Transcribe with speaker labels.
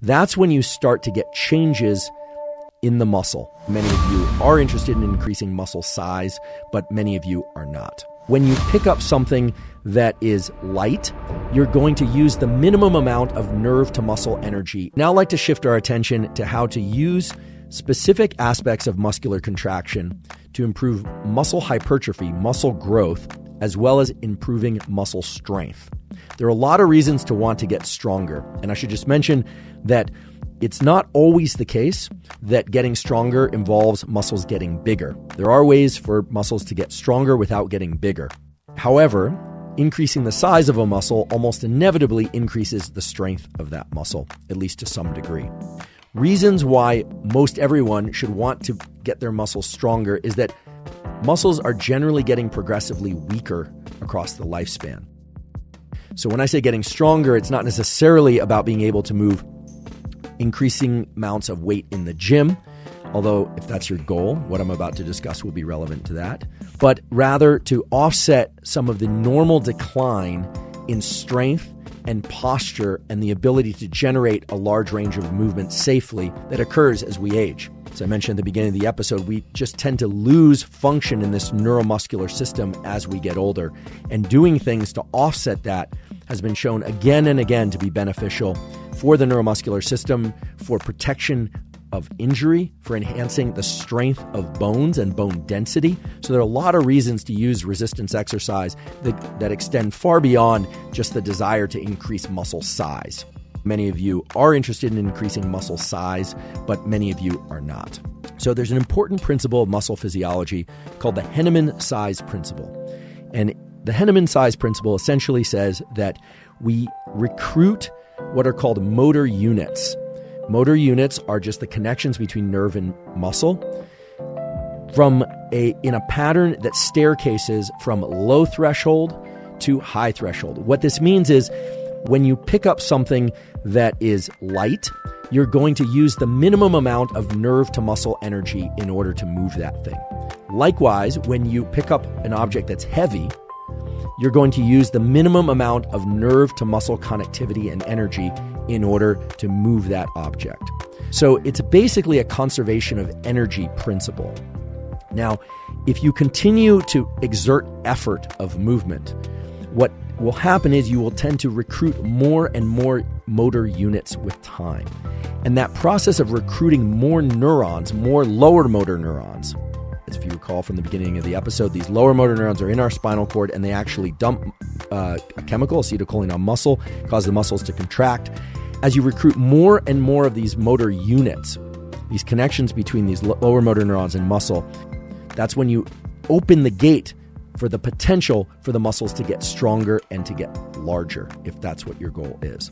Speaker 1: that's when you start to get changes in the muscle. Many of you are interested in increasing muscle size, but many of you are not. When you pick up something that is light, you're going to use the minimum amount of nerve to muscle energy. Now I'd like to shift our attention to how to use specific aspects of muscular contraction to improve muscle hypertrophy, muscle growth, as well as improving muscle strength. There are a lot of reasons to want to get stronger, and I should just mention that it's not always the case that getting stronger involves muscles getting bigger. There are ways for muscles to get stronger without getting bigger. However, increasing the size of a muscle almost inevitably increases the strength of that muscle, at least to some degree. Reasons why most everyone should want to get their muscles stronger is that muscles are generally getting progressively weaker across the lifespan. So when I say getting stronger, it's not necessarily about being able to move increasing amounts of weight in the gym, although if that's your goal, what I'm about to discuss will be relevant to that, but rather to offset some of the normal decline in strength and posture and the ability to generate a large range of movement safely that occurs as we age. As I mentioned at the beginning of the episode, we just tend to lose function in this neuromuscular system as we get older, and doing things to offset that has been shown again and again to be beneficial for the neuromuscular system, for protection of injury, for enhancing the strength of bones and bone density. So there are a lot of reasons to use resistance exercise that extend far beyond just the desire to increase muscle size. Many of you are interested in increasing muscle size, but many of you are not. So there's an important principle of muscle physiology called the Henneman size principle. And the Henneman size principle essentially says that we recruit what are called motor units. Motor units are just the connections between nerve and muscle in a pattern that staircases from low threshold to high threshold. What this means is when you pick up something that is light, you're going to use the minimum amount of nerve to muscle energy in order to move that thing. Likewise, when you pick up an object that's heavy, you're going to use the minimum amount of nerve to muscle connectivity and energy in order to move that object. So it's basically a conservation of energy principle. Now, if you continue to exert effort of movement, what will happen is you will tend to recruit more and more motor units with time. And that process of recruiting more neurons, more lower motor neurons, as if you recall from the beginning of the episode, these lower motor neurons are in our spinal cord and they actually dump a chemical, acetylcholine, on muscle, cause the muscles to contract. As you recruit more and more of these motor units, these connections between these lower motor neurons and muscle, that's when you open the gate for the potential for the muscles to get stronger and to get larger, if that's what your goal is.